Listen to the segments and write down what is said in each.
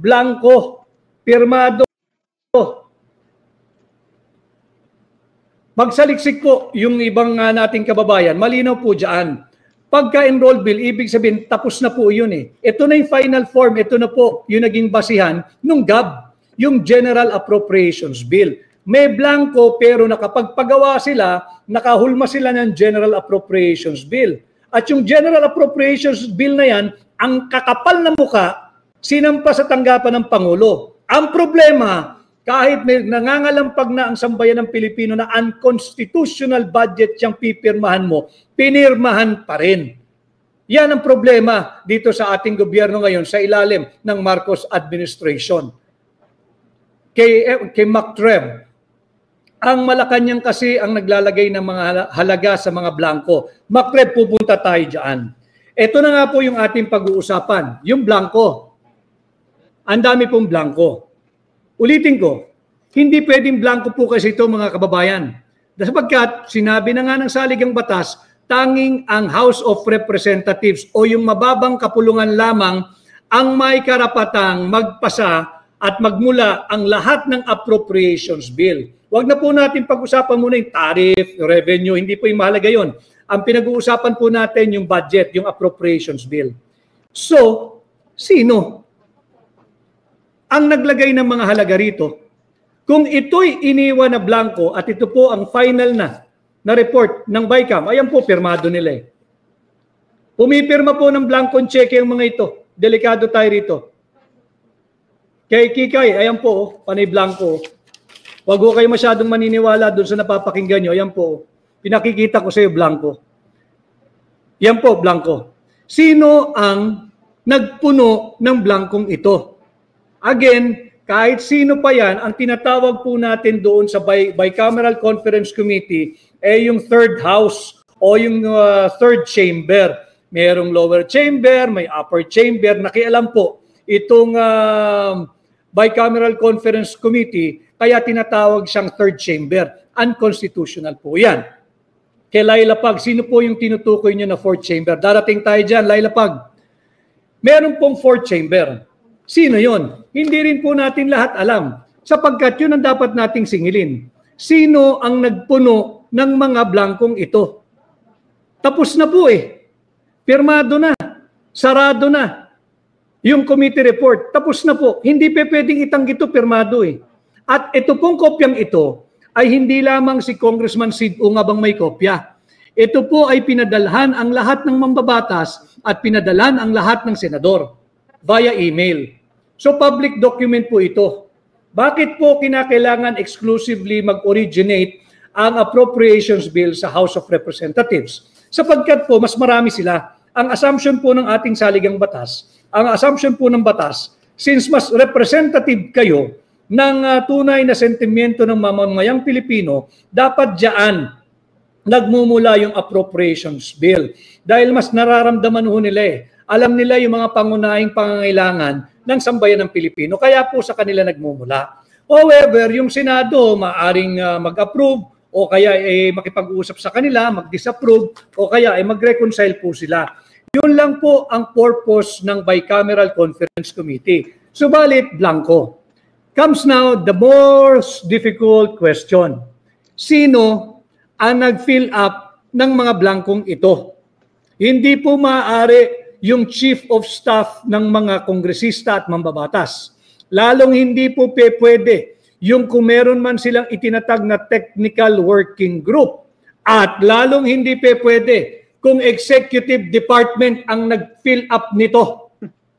blanco, pirmado. Magsaliksik po yung ibang nating kababayan, malinaw po dyan. Pagka-enroll bill, ibig sabihin, tapos na po yun eh. Ito na yung final form, ito na po yung naging basihan ng GAB, yung General Appropriations Bill. May blanco pero nakapagpagawa sila, nakahulma sila ng General Appropriations Bill. At yung General Appropriations Bill na yan, ang kakapal na muka, sinampa sa tanggapan ng Pangulo. Ang problema, kahit may nangangalampag na ang sambayan ng Pilipino na unconstitutional budget siyang pipirmahan mo, pinirmahan pa rin. Yan ang problema dito sa ating gobyerno ngayon sa ilalim ng Marcos administration. Kay MacTreb, ang Malacanang kasi ang naglalagay ng mga halaga sa mga blanco. MacTreb, pupunta tayo dyan. Ito na nga po yung ating pag-uusapan, yung blanco. Ang dami pong blanco. Ulitin ko, hindi pwedeng blanco po kasi ito mga kababayan. Sapagkat sinabi na nga ng saligang batas, tanging ang House of Representatives o yung mababang kapulungan lamang ang may karapatang magpasa at magmula ang lahat ng appropriations bill. Huwag na po natin pag-usapan muna yung tariff, revenue, hindi po yung mahalaga yun. Ang pinag-uusapan po natin yung budget, yung appropriations bill. So, sino ang naglagay ng mga halaga rito? Kung ito'y iniwan na blanco at ito po ang final na report ng BICAM, ayan po, pirmado nila eh. Pumipirma po ng blankong cheque ang mga ito. Delikado tayo rito. Kay Kikay, ayan po, panay blanco. Huwag ko kayo masyadong maniniwala doon sa napapakinggan nyo. Ayan po, pinakikita ko sa iyo, blanco. Yan po, blanco. Sino ang nagpuno ng blankong ito? Again, kahit sino pa yan, ang tinatawag po natin doon sa Bicameral Conference Committee ay yung third house o yung third chamber. Mayroong lower chamber, may upper chamber. Nakialam po itong Bicameral Conference Committee, kaya tinatawag siyang third chamber. Unconstitutional po yan. Kay Laila Pag, sino po yung tinutukoy nyo na fourth chamber? Darating tayo dyan, Laila Pag. Meron pong fourth chamber. Sino yon? Hindi rin po natin lahat alam, sapagkat yun ang dapat nating singilin. Sino ang nagpuno ng mga blankong ito? Tapos na po eh. Pirmado na. Sarado na. Yung committee report, tapos na po. Hindi pa pwedeng itanggi ito, pirmado eh. At ito pong kopyang ito ay hindi lamang si Congressman Sid Ungabang may kopya. Ito po ay pinadalhan ang lahat ng mambabatas at pinadalhan ang lahat ng senador via email. So public document po ito. Bakit po kinakailangan exclusively mag-originate ang appropriations bill sa House of Representatives? Sapagkat po mas marami sila. Ang assumption po ng ating saligang batas, ang assumption po ng batas, since mas representative kayo ng tunay na sentimiento ng mamamayang Pilipino, dapat diyan nagmumula yung appropriations bill. Dahil mas nararamdaman ho nila eh. Alam nila yung mga pangunahing pangangailangan ng sambayan ng Pilipino. Kaya po sa kanila nagmumula. However, yung Senado maaring mag-approve o kaya makipag-usap sa kanila, mag-disapprove o kaya mag-reconcile po sila. Yun lang po ang purpose ng Bicameral Conference Committee. Subalit, blanco. Comes now the most difficult question. Sino ang nag-fill up ng mga blankong ito? Hindi po maaari yung chief of staff ng mga kongresista at mambabatas. Lalong hindi po pwede yung kung meron man silang itinatag na technical working group. At lalong hindi pwede kung executive department ang nag-fill up nito.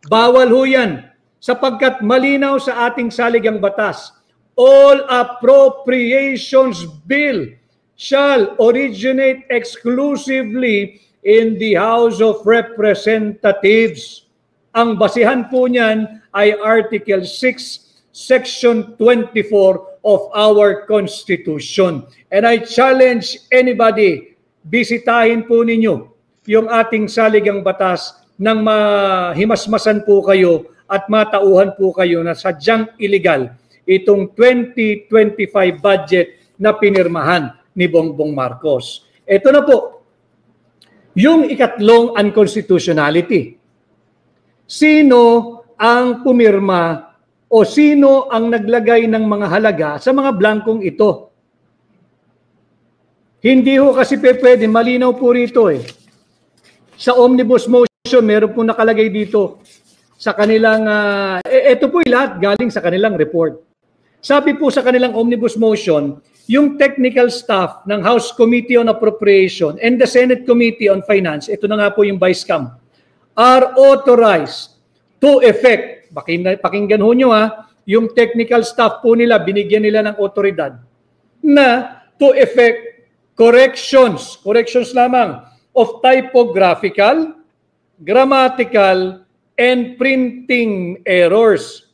Bawal ho yan. Sapagkat malinaw sa ating saligang batas, all appropriations bill shall originate exclusively in the House of Representatives. Ang basihan po niyan ay Article 6, Section 24 of our Constitution. And I challenge anybody, bisitahin po ninyo yung ating saligang batas nang mahimasmasan po kayo at matauhan po kayo na sadyang illegal itong 2025 budget na pinirmahan ni Bongbong Marcos. Ito na po, yung ikatlong unconstitutionality. Sino ang pumirma o sino ang naglagay ng mga halaga sa mga blankong ito. Hindi ho kasi pwede, malinaw po rito eh. Sa omnibus motion, meron po nakalagay dito sa kanilang, ito po lahat galing sa kanilang report. Sabi po sa kanilang omnibus motion, yung technical staff ng House Committee on Appropriation and the Senate Committee on Finance, ito na nga po yung Vice-Cam, are authorized to effect, pakinggan ho nyo yung technical staff po nila, binigyan nila ng otoridad, na to effect corrections lamang of typographical, grammatical, and printing errors.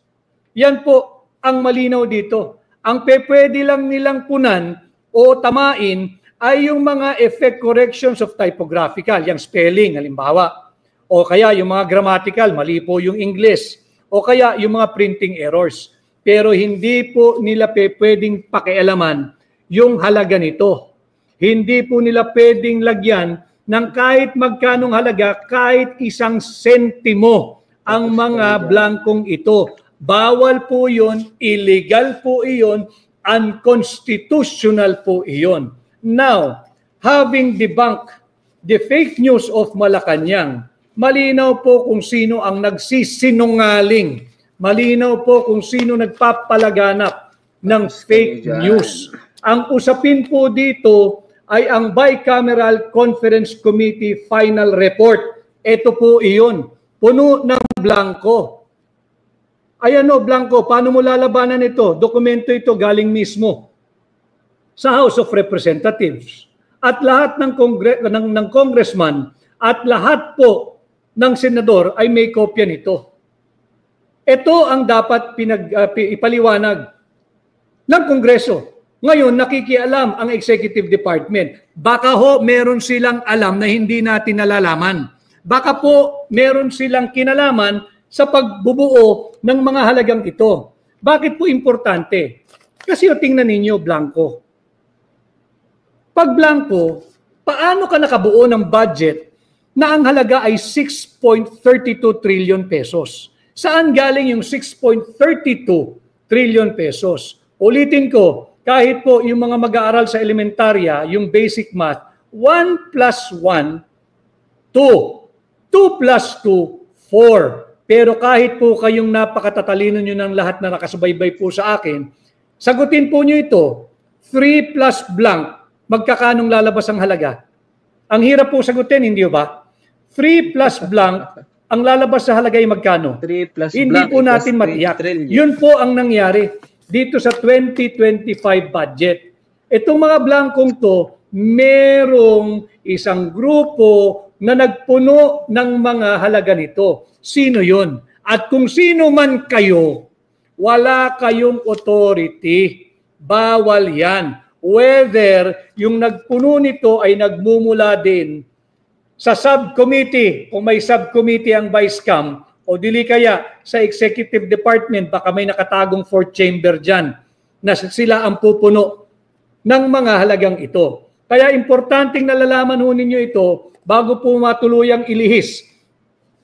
Yan po ang malinaw dito. Ang pwede lang nilang punan o tamain ay yung mga effect corrections of typographical, yung spelling, halimbawa. O kaya yung mga grammatical, mali po yung English. O kaya yung mga printing errors. Pero hindi po nila pwedeng pakialaman yung halaga nito. Hindi po nila pwedeng lagyan ng kahit magkanong halaga, kahit 1 sentimo ang mga blankong ito. Bawal po yun, illegal po iyon, unconstitutional po iyon. Now, having debunked the fake news of Malacanang, malinaw po kung sino ang nagsisinungaling. Malinaw po kung sino nagpapalaganap ng fake news. Ang usapin po dito ay ang Bicameral Conference Committee Final Report. Ito po iyon. Puno ng blanco. Ayan o, blanco. Paano mo lalabanan ito? Dokumento ito galing mismo sa House of Representatives. At lahat ng congressman at lahat po ng senador ay may kopya nito. Ito ang dapat ipaliwanag ng Kongreso. Ngayon, nakikialam ang Executive Department. Baka ho, meron silang alam na hindi natin nalalaman. Baka po, meron silang kinalaman sa pagbubuo ng mga halagang ito. Bakit po importante? Kasi tingnan ninyo, blanco. Pag blanco, paano ka nakabuo ng budget na ang halaga ay 6.32 trillion pesos? Saan galing yung 6.32 trillion pesos? Ulitin ko, kahit po yung mga mag-aaral sa elementarya, yung basic math, 1 plus 1, 2. 2 plus 2, 4. Pero kahit po kayong napakatatalino nyo ng lahat na nakasubaybay po sa akin, sagutin po nyo ito, 3 plus blank, magkakanong lalabas ang halaga? Ang hirap po sagutin, hindi ba? 3 plus blank, ang lalabas sa halaga ay magkano? 3 plus hindi blank po natin matiyak. Yun po ang nangyari dito sa 2025 budget. Itong mga blankong to, merong isang grupo na nagpuno ng mga halaga nito. Sino yun? At kung sino man kayo, wala kayong authority. Bawal yan. Whether yung nagpuno nito ay nagmumula din sa subcommittee, kung may subcommittee ang Vice-Cam, o dili kaya sa Executive Department, baka may nakatagong fourth chamber dyan na sila ang pupuno ng mga halagang ito. Kaya importanteng nalalaman ho ninyo ito bago po matuluyang ilihis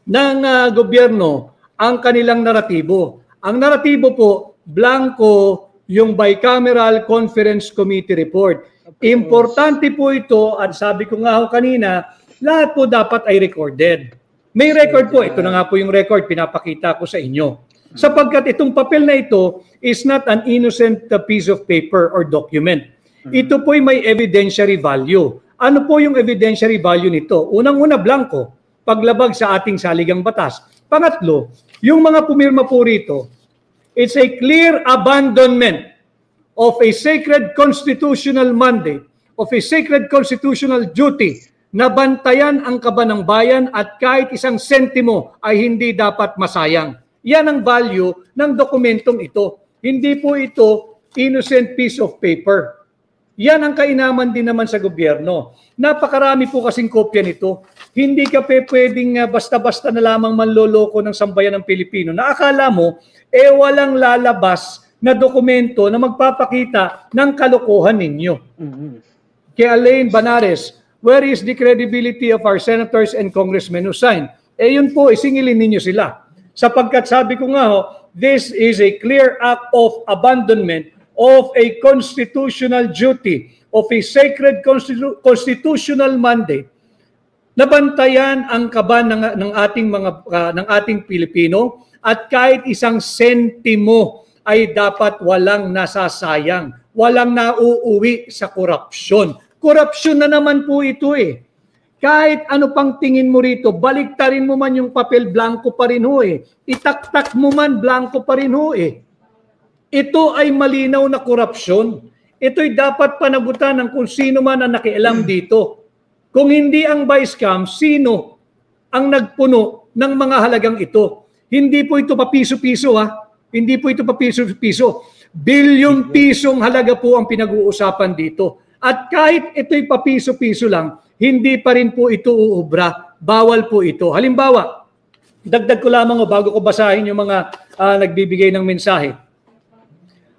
ng gobyerno ang kanilang naratibo. Ang naratibo po, blanco yung Bicameral Conference Committee report. Importante po ito at sabi ko nga ho kanina, lahat po dapat ay recorded. May record po. Ito na nga po yung record. Pinapakita ko sa inyo. Sapagkat itong papel na ito is not an innocent piece of paper or document. Ito po ay may evidentiary value. Ano po yung evidentiary value nito? Unang-una, blanco. Paglabag sa ating saligang batas. Pangatlo, yung mga pumirma po rito, it's a clear abandonment of a sacred constitutional mandate, of a sacred constitutional duty na bantayan ang kaban ng bayan at kahit 1 sentimo ay hindi dapat masayang. Yan ang value ng dokumentong ito. Hindi po ito innocent piece of paper. Yan ang kainaman din naman sa gobyerno. Napakarami po kasing kopya nito. Hindi ka pwedeng basta-basta na lamang manloloko ng sambayan ng Pilipino na akala mo, walang lalabas na dokumento na magpapakita ng kalokohan ninyo. Kay Elaine Banares, where is the credibility of our senators and congressmen who signed? Yun po, isingilin ninyo sila. Sapagkat sabi ko nga, this is a clear act of abandonment of a constitutional duty, of a sacred constitutional mandate. Nabantayan ang kaban ng ating Pilipino at kahit isang sentimo ay dapat walang nasasayang, walang nauuwi sa korupsyon. Korupsyon na naman po ito eh. Kahit ano pang tingin mo rito, baliktarin mo man yung papel, blanco pa rin ho eh. Itaktak mo man, blanco pa rin ho eh. Ito ay malinaw na korupsyon. Ito'y dapat panagutan ng kung sino man ang nakialam dito. Kung hindi ang vice cam, sino ang nagpuno ng mga halagang ito? Hindi po ito papiso-piso ha. Hindi po ito papiso-piso. Bilyong pisong halaga po ang pinag-uusapan dito. At kahit ito'y papiso-piso lang, hindi pa rin po ito uubra. Bawal po ito. Halimbawa, dagdag ko lamang bago ko basahin yung mga nagbibigay ng mensahe.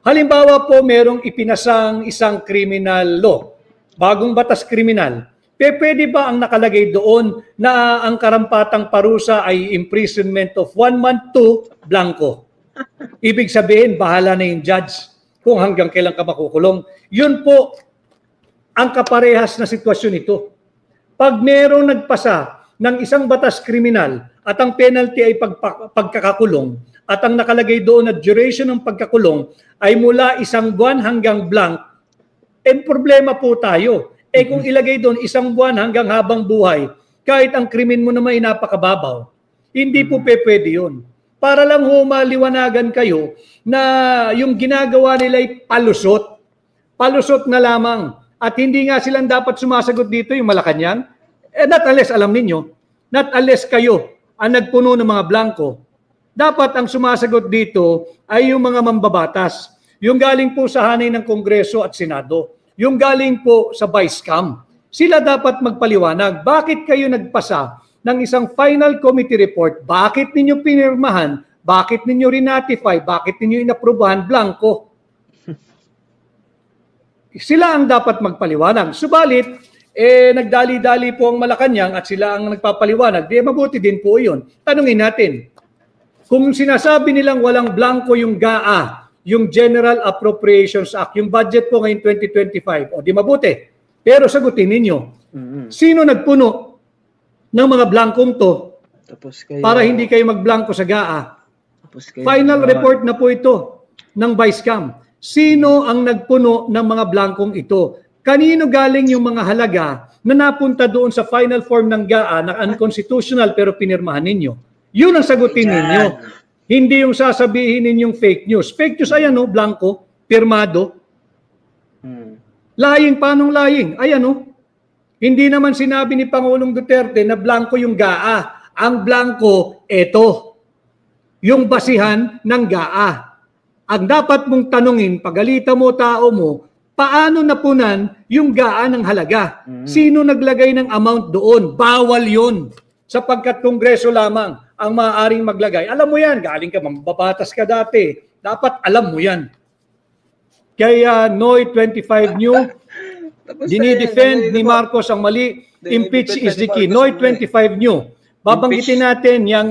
Halimbawa po, merong ipinasang isang criminal law, bagong batas kriminal. Pwede ba ang nakalagay doon na ang karampatang parusa ay imprisonment of 1 month to blanco? Ibig sabihin, bahala na yung judge kung hanggang kailan ka makukulong. Yun po ang kaparehas na sitwasyon ito. Pag merong nagpasa ng isang batas kriminal at ang penalty ay pagkakakulong at ang nakalagay doon na duration ng pagkakulong ay mula 1 buwan hanggang blank, problema po tayo. Kung ilagay doon 1 buwan hanggang habang buhay, kahit ang krimen mo naman ay napakababaw, hindi po pwede yun. Para lang maliwanagan kayo na yung ginagawa nila ay palusot. Palusot na lamang. At hindi nga silang dapat sumasagot dito yung Malacanang. Not unless alam ninyo, not unless kayo ang nagpuno ng mga blanco. Dapat ang sumasagot dito ay yung mga mambabatas. Yung galing po sa hanay ng Kongreso at Senado. Yung galing po sa Vice Cam. Sila dapat magpaliwanag. Bakit kayo nagpasa ng isang final committee report? Bakit ninyo pinirmahan? Bakit ninyo rinatify? Bakit ninyo inaprubahan? Blanco. Sila ang dapat magpaliwanag. Subalit, nagdali-dali po ang Malacanang at sila ang nagpapaliwanag. Di mabuti din po yun. Tanungin natin, kung sinasabi nilang walang blanco yung GAA, yung General Appropriations Act, yung budget po ngayon 2025, di mabuti. Pero sagutin ninyo, sino nagpuno ng mga blankong to para hindi kayo magblanko sa GAA? Final report na po ito ng Vice Cam. Sino ang nagpuno ng mga blankong ito? Kanino galing yung mga halaga na napunta doon sa final form ng GAA na unconstitutional pero pinirmahan ninyo? Yun ang sagutin ninyo. Hindi yung sasabihin ninyong fake news. Fake news, ayan o, blanco, pirmado. Lying, paanong lying? Ayan o. Hindi naman sinabi ni Pangulong Duterte na blanco yung GAA. Ang blanco, eto. Yung basihan ng GAA. Ang dapat mong tanungin, pagalitan mo tao mo, paano napunan yung GAA ng halaga? Sino naglagay ng amount doon? Bawal yun. Sapagkat Kongreso lamang ang maaaring maglagay. Alam mo yan, galing ka, mambabatas ka dati. Dapat alam mo yan. Kaya Noy 25 New, dinidefend ni Marcos ang mali. Impeach is the key. Noy 25 New. Babanggitin natin yung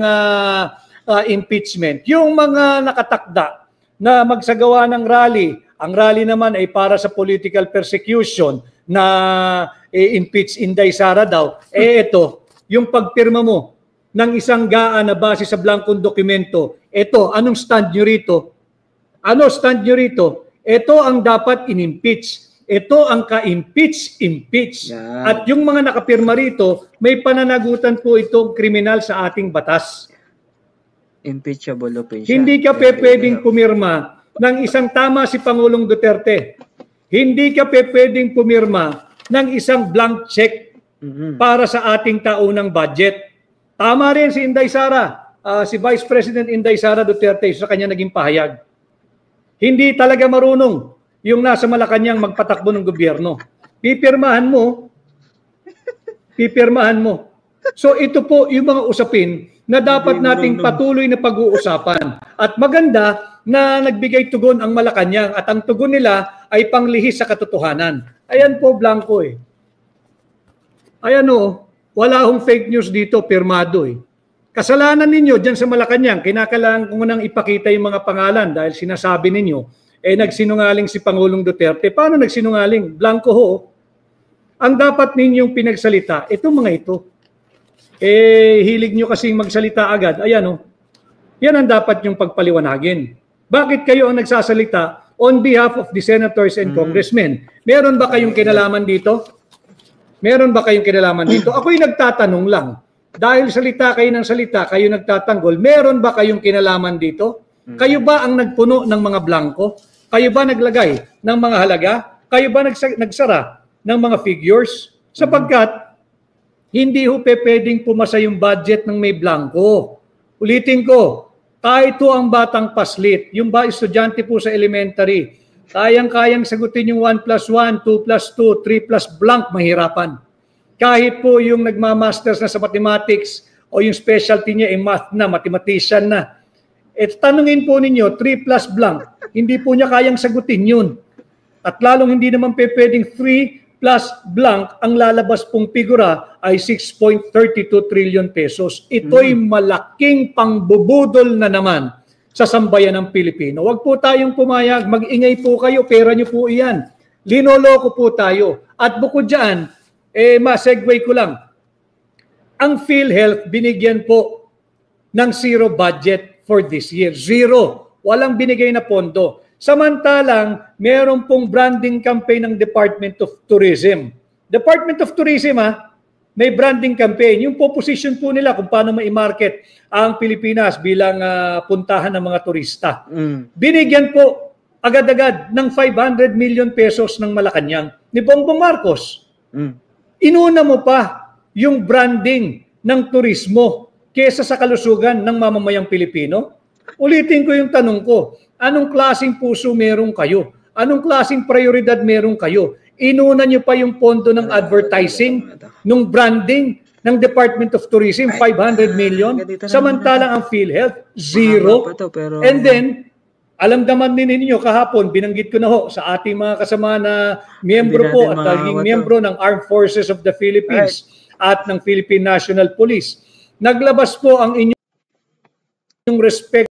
impeachment. Yung mga nakatakda na magsagawa ng rally. Ang rally naman ay para sa political persecution na impeach Inday Sara daw. Ito, yung pagpirma mo ng isang GAA na base sa blankong dokumento. Ito, anong stand nyo rito? Ano stand nyo rito? Ito ang dapat in-impeach. Ito ang ka-impeach. Yeah. At yung mga nakapirma rito, may pananagutan po itong kriminal sa ating batas. Impeachable offense. Hindi ka pwedeng pumirma ng isang tama si Pangulong Duterte. Hindi ka pwedeng pumirma ng isang blank check para sa ating taunang budget. Tama rin si Inday Sara, si Vice President Inday Sara Duterte sa kanya naging pahayag. Hindi talaga marunong yung nasa Malacanang magpatakbo ng gobyerno. Pipirmahan mo. So ito po yung mga usapin na dapat nating patuloy na pag-uusapan. At maganda na nagbigay tugon ang Malacanang at ang tugon nila ay panglihis sa katotohanan. Ayan po, blanco eh. Ayan o, wala hong fake news dito, pirmado eh. Kasalanan ninyo dyan sa Malacanang, kinakailangan ko nang ipakita yung mga pangalan dahil sinasabi ninyo, nagsinungaling si Pangulong Duterte. Paano nagsinungaling? Blanco ho. Ang dapat ninyong pinagsalita, itong mga ito. Hilig nyo kasing magsalita agad. Ayan o. Yan ang dapat yung pagpaliwanagin. Bakit kayo ang nagsasalita on behalf of the senators and congressmen? Meron ba kayong kinalaman dito? Meron ba kayong kinalaman dito? Ako'y nagtatanong lang. Dahil salita kayo ng salita, kayo nagtatanggol, meron ba kayong kinalaman dito? Kayo ba ang nagpuno ng mga blanco? Kayo ba naglagay ng mga halaga? Kayo ba nagsara ng mga figures? Sapagkat, hindi ho pwedeng pumasa yung budget ng may blanco. Ulitin ko, kahit ho ang batang paslit, yung ba estudyante po sa elementary, kayang-kayang sagutin yung 1 plus 1, 2 plus 2, 3 plus blank, mahirapan. Kahit po yung nagmamasters na sa mathematics o yung specialty niya ay math na, mathematician na. Tanungin po ninyo, 3 plus blank, hindi po niya kayang sagutin yun. At lalong hindi naman pwedeng 3 plus blank, ang lalabas pong figura ay 6.32 trillion pesos. Ito'y malaking pangbubudol na naman sa sambayan ng Pilipino. Huwag po tayong pumayag, mag-ingay po kayo, pera niyo po iyan. Linoloko po tayo. At bukod dyan, ma-segue ko lang. Ang PhilHealth binigyan po ng zero budget for this year. Zero. Walang binigay na pondo. Samantalang, meron pong branding campaign ng Department of Tourism. Department of Tourism, may branding campaign. Yung position po nila kung paano ma-market ang Pilipinas bilang puntahan ng mga turista. Binigyan po agad-agad ng 500 million pesos ng Malacanang ni Bongbong Marcos. Inuna mo pa yung branding ng turismo kesa sa kalusugan ng mamamayang Pilipino? Ulitin ko yung tanong ko, anong klaseng puso meron kayo? Anong klaseng prioridad meron kayo? Inuna nyo pa yung pondo ng advertising, ng branding ng Department of Tourism, 500 million. Samantalang ang PhilHealth, zero. And then, alam naman din ninyo kahapon, binanggit ko na ho sa ating mga kasama na miyembro po at naging miyembro ng Armed Forces of the Philippines at ng Philippine National Police. Naglabas po ang inyong respect